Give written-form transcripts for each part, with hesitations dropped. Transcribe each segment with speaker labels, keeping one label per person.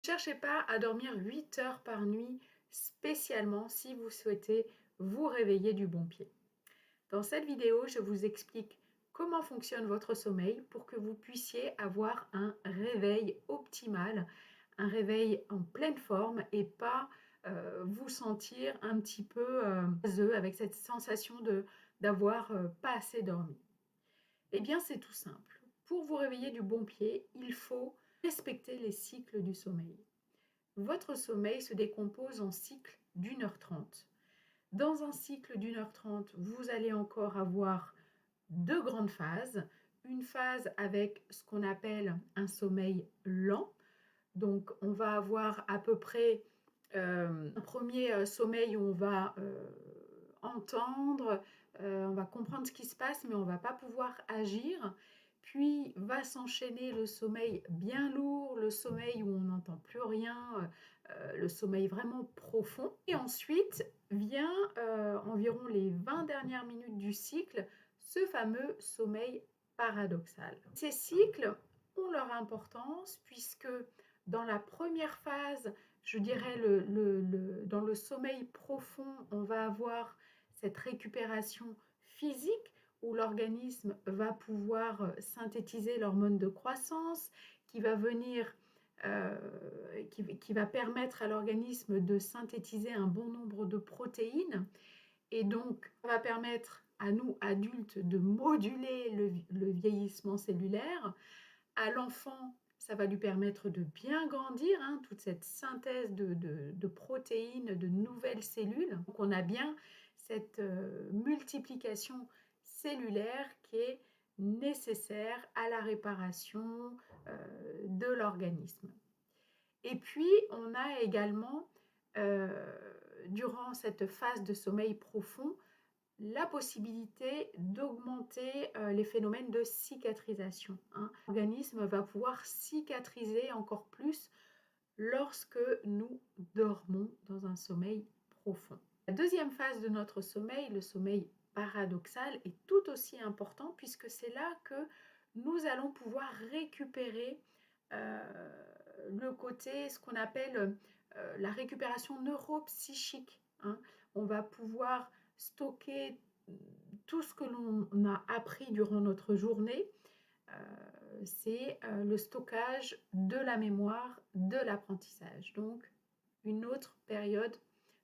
Speaker 1: Cherchez pas à dormir 8 heures par nuit, spécialement si vous souhaitez vous réveiller du bon pied. Dans cette vidéo, je vous explique comment fonctionne votre sommeil pour que vous puissiez avoir un réveil optimal, un réveil en pleine forme et pas vous sentir un petit peu vaseux avec cette sensation d'avoir pas assez dormi. Eh bien, c'est tout simple. Pour vous réveiller du bon pied, il faut respecter les cycles du sommeil. Votre sommeil se décompose en cycles d'1 h 30. Dans un cycle d'1 h 30, vous allez encore avoir deux grandes phases. Une phase avec ce qu'on appelle un sommeil lent. Donc, on va avoir à peu près un premier sommeil où on va entendre, on va comprendre ce qui se passe, mais on ne va pas pouvoir agir. Puis va s'enchaîner le sommeil bien lourd, le sommeil où on n'entend plus rien, le sommeil vraiment profond. Et ensuite vient environ les 20 dernières minutes du cycle, ce fameux sommeil paradoxal. Ces cycles ont leur importance puisque dans la première phase, je dirais dans le sommeil profond, on va avoir cette récupération physique où l'organisme va pouvoir synthétiser l'hormone de croissance qui va venir qui va permettre à l'organisme de synthétiser un bon nombre de protéines et donc ça va permettre à nous adultes de moduler le vieillissement cellulaire. À l'enfant, ça va lui permettre de bien grandir, hein, toute cette synthèse de protéines, de nouvelles cellules. Donc on a bien cette multiplication cellulaire qui est nécessaire à la réparation de l'organisme. Et puis, on a également, euh, durant cette phase de sommeil profond, la possibilité d'augmenter les phénomènes de cicatrisation, hein. L'organisme va pouvoir cicatriser encore plus lorsque nous dormons dans un sommeil profond. La deuxième phase de notre sommeil, le sommeil paradoxal, est tout aussi important puisque c'est là que nous allons pouvoir récupérer le côté, ce qu'on appelle la récupération neuropsychique, hein. On va pouvoir stocker tout ce que l'on a appris durant notre journée. C'est le stockage de la mémoire, de l'apprentissage. Donc, une autre période,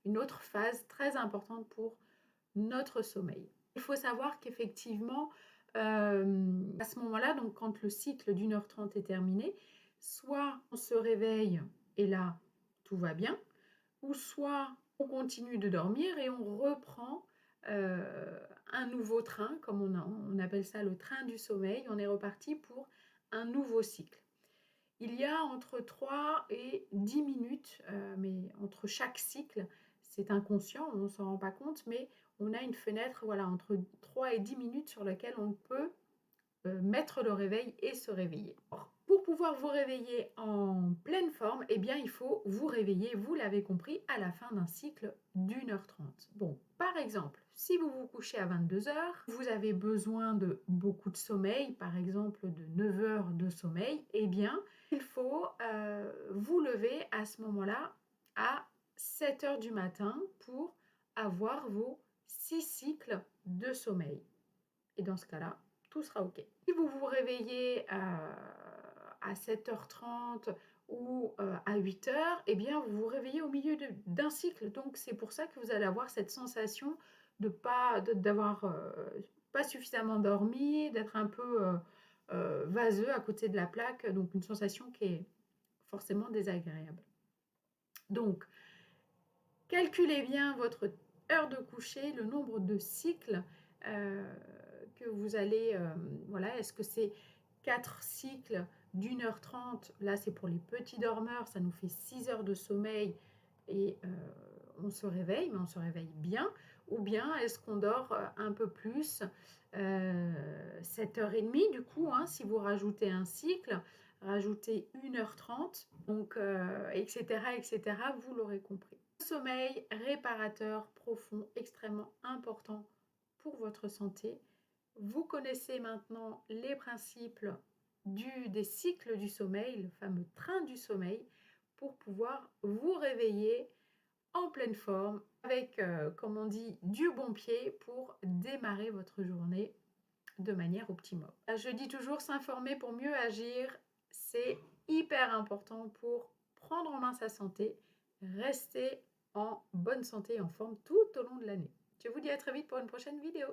Speaker 1: une autre phase très importante pour notre sommeil. Il faut savoir qu'effectivement, à ce moment-là, donc quand le cycle d'1 h 30 est terminé, soit on se réveille et là, tout va bien, ou soit on continue de dormir et on reprend un nouveau train, comme on appelle ça le train du sommeil. On est reparti pour un nouveau cycle. Il y a entre 3 et 10 minutes, mais entre chaque cycle, c'est inconscient, on ne s'en rend pas compte, mais on a une fenêtre voilà, entre 3 et 10 minutes sur laquelle on peut mettre le réveil et se réveiller. Alors, pour pouvoir vous réveiller en pleine forme, eh bien, il faut vous réveiller, vous l'avez compris, à la fin d'un cycle d'1 h 30. Bon, par exemple, si vous vous couchez à 22 heures, vous avez besoin de beaucoup de sommeil, par exemple de 9 heures de sommeil, eh bien, il faut vous lever à ce moment-là à 7 heures du matin pour avoir vos 6 cycles de sommeil. Et dans ce cas-là, tout sera OK. Si vous vous réveillez à 7 h 30 ou à 8 heures, eh bien, vous vous réveillez au milieu d'un cycle. Donc, c'est pour ça que vous allez avoir cette sensation d'avoir pas suffisamment dormi, d'être un peu vaseux à côté de la plaque. Donc, une sensation qui est forcément désagréable. Donc, calculez bien votre heure de coucher, le nombre de cycles que vous allez, voilà, est-ce que c'est 4 cycles d'1 h 30, là c'est pour les petits dormeurs, ça nous fait 6 heures de sommeil et on se réveille, mais on se réveille bien, ou bien est-ce qu'on dort un peu plus, 7h30 du coup, hein, si vous rajoutez un cycle, rajoutez 1 h 30, donc etc., vous l'aurez compris. Sommeil réparateur profond, extrêmement important pour votre santé. Vous connaissez maintenant les principes des cycles du sommeil, le fameux train du sommeil. pour pouvoir vous réveiller en pleine forme avec, comme on dit, du bon pied pour démarrer votre journée de manière optimum. Je dis toujours s'informer pour mieux agir, c'est hyper important pour prendre en main sa santé, rester en bonne santé et en forme tout au long de l'année. Je vous dis à très vite pour une prochaine vidéo.